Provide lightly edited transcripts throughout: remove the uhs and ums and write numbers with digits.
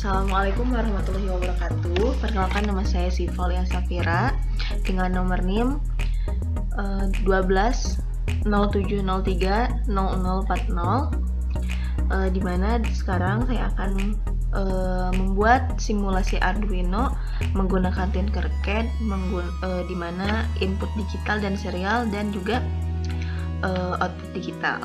Assalamualaikum warahmatullahi wabarakatuh. Perkenalkan, nama saya Sivalia Safira dengan nomor NIM 1207030040, di mana sekarang saya akan membuat simulasi Arduino menggunakan Tinkercad, di mana input digital dan serial dan juga output digital.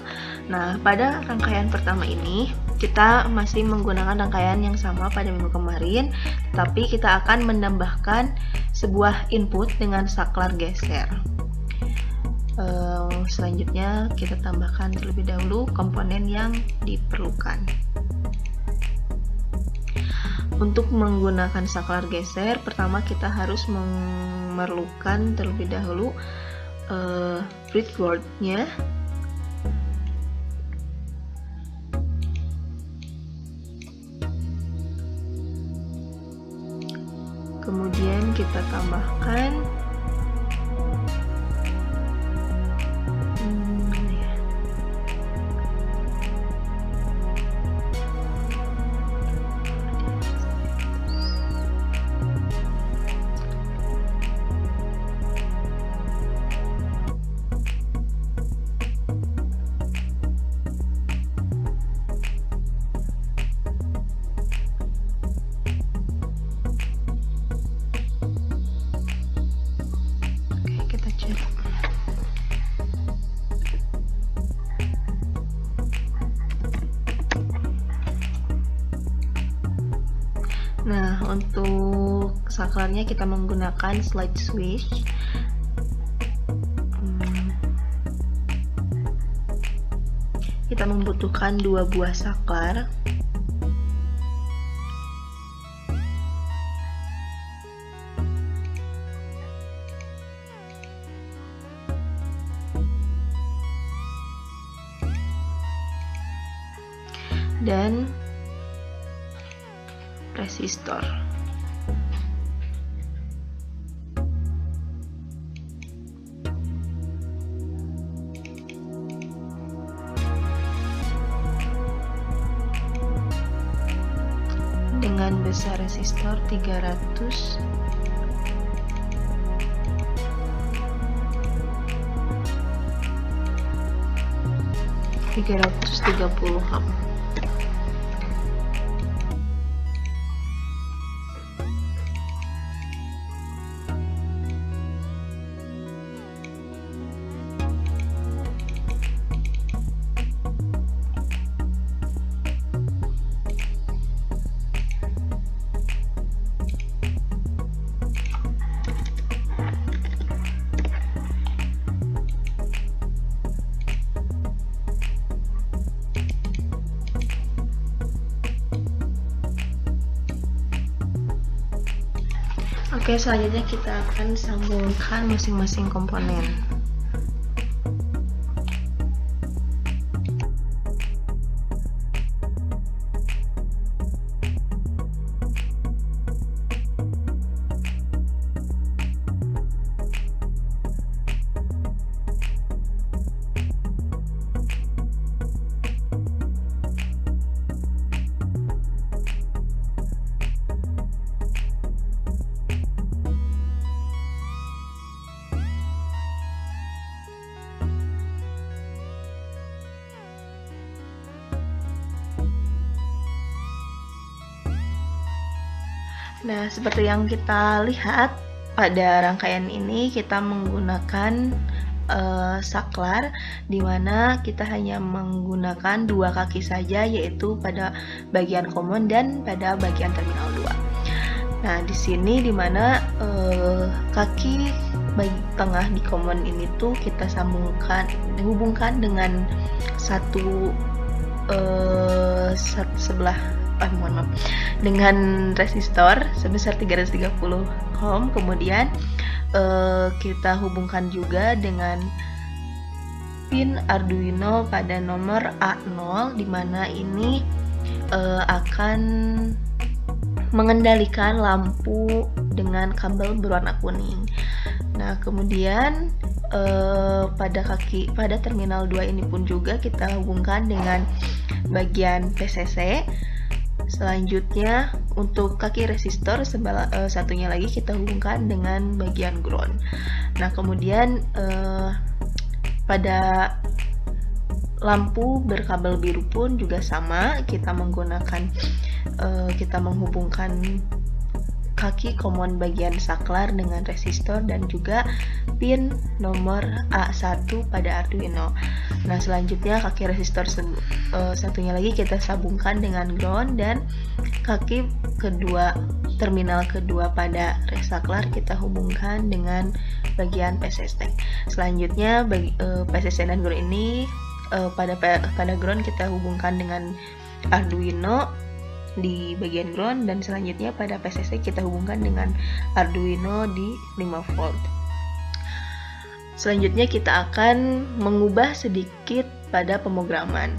Nah, pada rangkaian pertama ini kita masih menggunakan rangkaian yang sama pada minggu kemarin, tapi kita akan menambahkan sebuah input dengan saklar geser. Selanjutnya kita tambahkan terlebih dahulu komponen yang diperlukan. Untuk menggunakan saklar geser, pertama kita harus memerlukan terlebih dahulu breadboard-nya. Kemudian kita tambahkan Nah, untuk saklarnya kita menggunakan slide switch. Kita membutuhkan 2 buah saklar. Dan resistor. Dengan besar resistor 330 ohm. Oke, selanjutnya kita akan sambungkan masing-masing komponen. Nah, seperti yang kita lihat pada rangkaian ini kita menggunakan saklar, di mana kita hanya menggunakan 2 kaki saja, yaitu pada bagian common dan pada bagian terminal 2. Nah, di sini dimana kaki tengah di common ini tuh kita hubungkan dengan dengan resistor sebesar 330 ohm. Kemudian kita hubungkan juga dengan pin Arduino pada nomor A0, di mana ini akan mengendalikan lampu dengan kabel berwarna kuning. Nah, kemudian pada terminal 2 ini pun juga kita hubungkan dengan bagian PCC Selanjutnya untuk kaki resistor satunya lagi kita hubungkan dengan bagian ground. Nah kemudian pada lampu berkabel biru pun juga sama, kita menghubungkan kaki common bagian saklar dengan resistor dan juga pin nomor A1 pada Arduino. Nah selanjutnya kaki resistor satunya lagi kita sambungkan dengan ground, dan kaki kedua, terminal kedua pada saklar kita hubungkan dengan bagian PCS. Selanjutnya PCS dan ground ini pada ground kita hubungkan dengan Arduino di bagian ground, dan selanjutnya pada PCC kita hubungkan dengan Arduino di 5 volt. Selanjutnya kita akan mengubah sedikit pada pemrograman.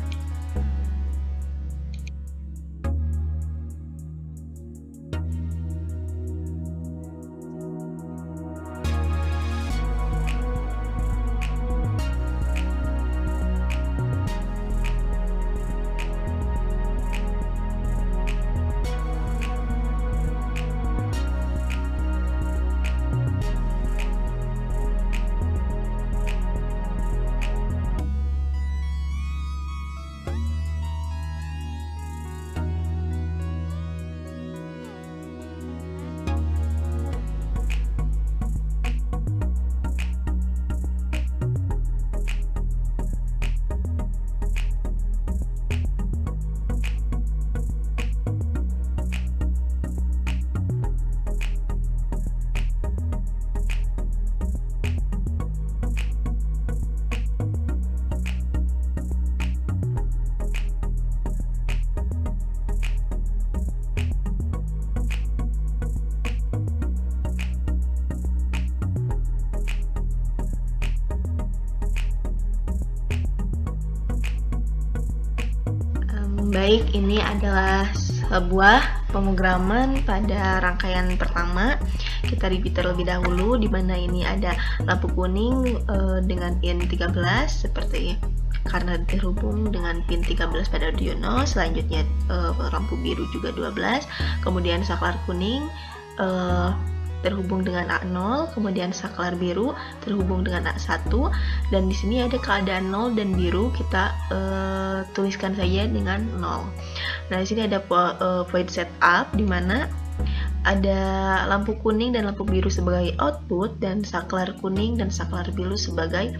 Baik, ini adalah sebuah pemrograman pada rangkaian pertama. Kita review terlebih dahulu, di mana ini ada lampu kuning dengan pin 13 seperti karena terhubung dengan pin 13 pada Arduino. Selanjutnya lampu biru juga 12, kemudian saklar kuning terhubung dengan A0, kemudian saklar biru terhubung dengan A1, dan di sini ada keadaan 0 dan biru, kita tuliskan saja dengan 0. Nah, di sini ada void setup di mana ada lampu kuning dan lampu biru sebagai output dan saklar kuning dan saklar biru sebagai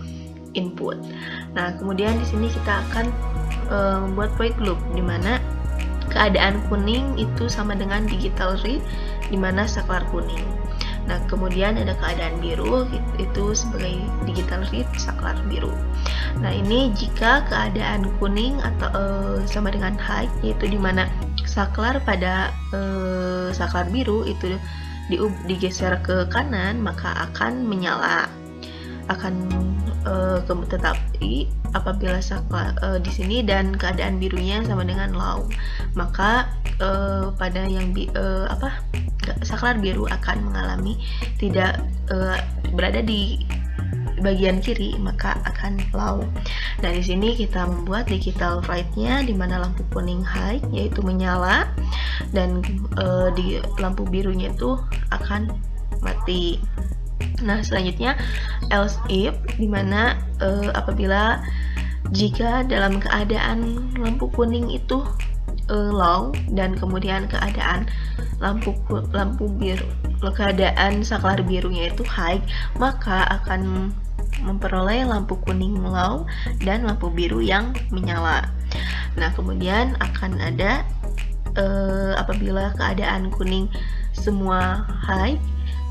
input. Nah, kemudian di sini kita akan membuat void loop di mana keadaan kuning itu sama dengan digital read di mana saklar kuning. Nah, kemudian ada keadaan biru itu sebagai digital read saklar biru. Nah, ini jika keadaan kuning atau sama dengan high, yaitu di mana saklar pada saklar biru itu digeser ke kanan, maka akan menyala. Tetapi apabila saklar di sini dan keadaan birunya sama dengan low, maka pada yang saklar biru akan mengalami tidak berada di bagian kiri, maka akan low. Nah, di sini kita membuat digital write-nya di mana lampu kuning high yaitu menyala, dan di lampu birunya itu akan mati. Nah, selanjutnya else if di mana apabila jika dalam keadaan lampu kuning itu low dan kemudian keadaan keadaan saklar birunya itu high, maka akan memperoleh lampu kuning low dan lampu biru yang menyala. Nah, kemudian akan ada apabila keadaan kuning semua high,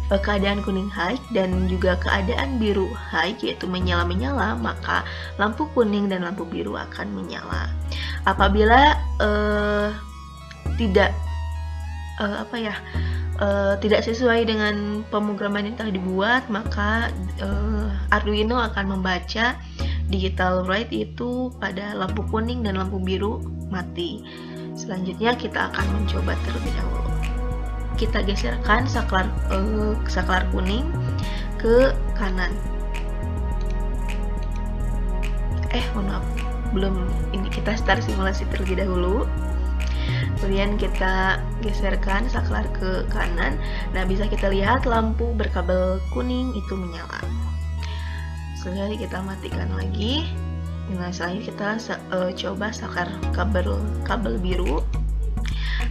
keadaan kuning high dan juga keadaan biru high yaitu menyala-menyala, maka lampu kuning dan lampu biru akan menyala. Apabila tidak sesuai dengan pemrograman yang telah dibuat, maka Arduino akan membaca digital write itu pada lampu kuning dan lampu biru mati. Selanjutnya kita akan mencoba terlebih dahulu. Kita geserkan saklar kuning ke kanan. Mohon maaf, belum, ini kita start simulasi terlebih dahulu. Kemudian kita geserkan saklar ke kanan. Nah, bisa kita lihat lampu berkabel kuning itu menyala. Selanjutnya kita matikan lagi. Nah, selanjutnya kita coba saklar kabel biru.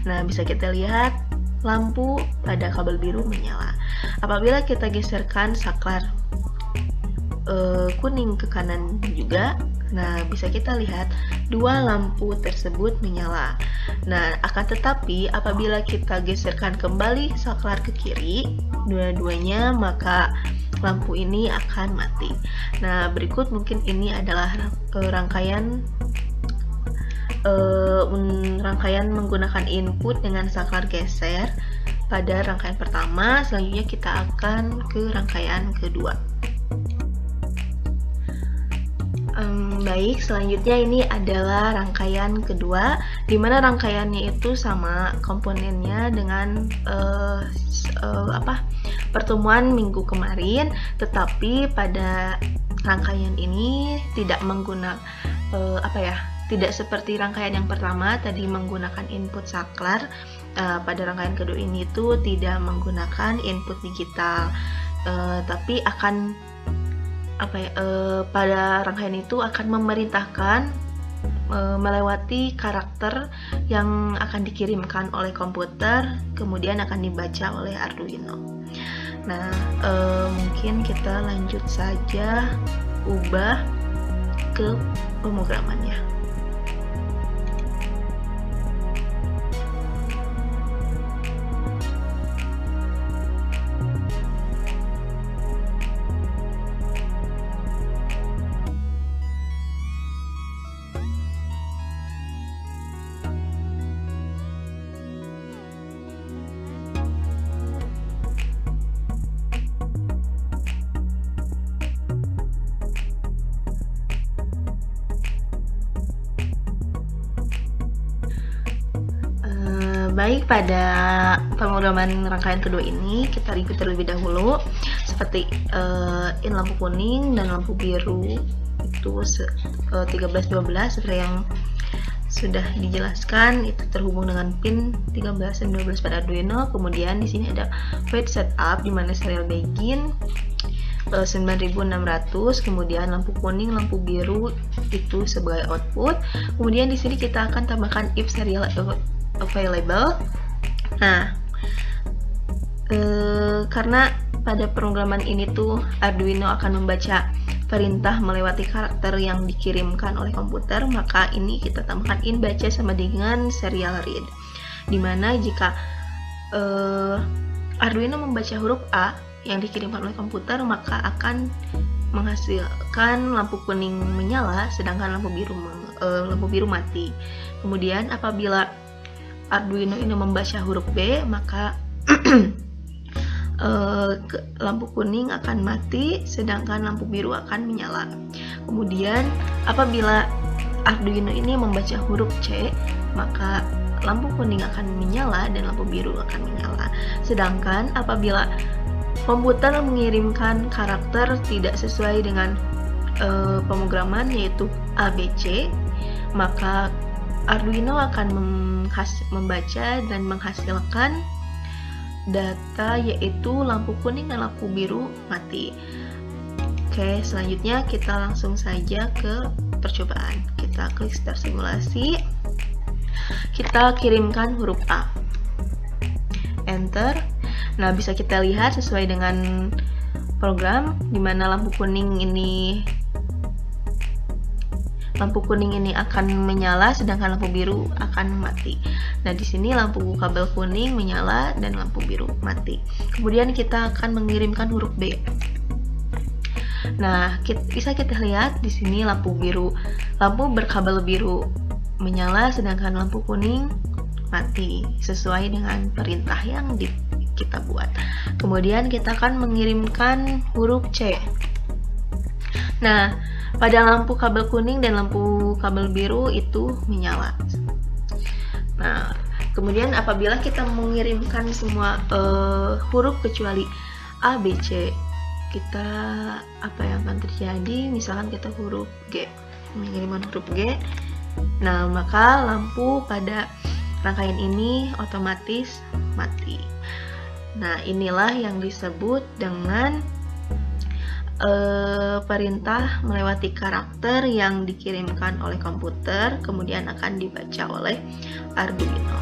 Nah, bisa kita lihat lampu pada kabel biru menyala. Apabila kita geserkan saklar kuning ke kanan juga, nah bisa kita lihat dua lampu tersebut menyala. Nah, akan tetapi apabila kita geserkan kembali saklar ke kiri, dua-duanya, maka lampu ini akan mati. Nah, berikut mungkin ini adalah rangkaian menggunakan input dengan saklar geser pada rangkaian pertama. Selanjutnya kita akan ke rangkaian kedua. Baik, selanjutnya ini adalah rangkaian kedua, di mana rangkaiannya itu sama komponennya dengan pertemuan minggu kemarin, tetapi pada rangkaian ini tidak menggunakan tidak seperti rangkaian yang pertama tadi menggunakan input saklar. Pada rangkaian kedua ini tuh tidak menggunakan input digital, tapi akan pada rangkaian itu akan memerintahkan melewati karakter yang akan dikirimkan oleh komputer, kemudian akan dibaca oleh Arduino. Nah, mungkin kita lanjut saja ubah ke pemrogramannya. Baik, pada pemrograman rangkaian kedua ini kita review terlebih dahulu seperti in lampu kuning dan lampu biru itu 13-12 seperti yang sudah dijelaskan, itu terhubung dengan pin 13 dan 12 pada Arduino. Kemudian di sini ada wait setup di mana serial begin 9600, kemudian lampu kuning, lampu biru itu sebagai output. Kemudian di sini kita akan tambahkan if serial available. Nah, karena pada pemrograman ini tuh Arduino akan membaca perintah melewati karakter yang dikirimkan oleh komputer, maka ini kita tambahkan in baca sama dengan serial read, dimana jika Arduino membaca huruf A yang dikirimkan oleh komputer, maka akan menghasilkan lampu kuning menyala sedangkan lampu biru mati. Kemudian apabila Arduino ini membaca huruf B, maka lampu kuning akan mati sedangkan lampu biru akan menyala. Kemudian apabila Arduino ini membaca huruf C, maka lampu kuning akan menyala dan lampu biru akan menyala. Sedangkan apabila komputer mengirimkan karakter tidak sesuai dengan pemrograman yaitu ABC, maka Arduino akan membaca dan menghasilkan data yaitu lampu kuning dan lampu biru mati. Oke, selanjutnya kita langsung saja ke percobaan. Kita klik start simulasi. Kita kirimkan huruf A. Enter. Nah, bisa kita lihat sesuai dengan program di mana lampu kuning ini akan menyala sedangkan lampu biru akan mati. Nah, di sini lampu kabel kuning menyala dan lampu biru mati. Kemudian kita akan mengirimkan huruf B. Nah, bisa kita lihat di sini lampu berkabel biru menyala sedangkan lampu kuning mati sesuai dengan perintah yang kita buat. Kemudian kita akan mengirimkan huruf C. Nah, pada lampu kabel kuning dan lampu kabel biru itu menyala. Nah, kemudian apabila kita mengirimkan semua huruf kecuali A, B, C, apa yang akan terjadi? Misalkan kita mengirimkan huruf G. Nah, maka lampu pada rangkaian ini otomatis mati. Nah, inilah yang disebut dengan perintah melewati karakter yang dikirimkan oleh komputer, kemudian akan dibaca oleh Arduino.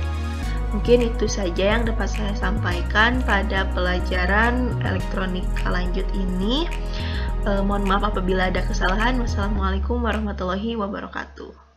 Mungkin itu saja yang dapat saya sampaikan pada pelajaran elektronika lanjut ini. Mohon maaf apabila ada kesalahan. Wassalamualaikum warahmatullahi wabarakatuh.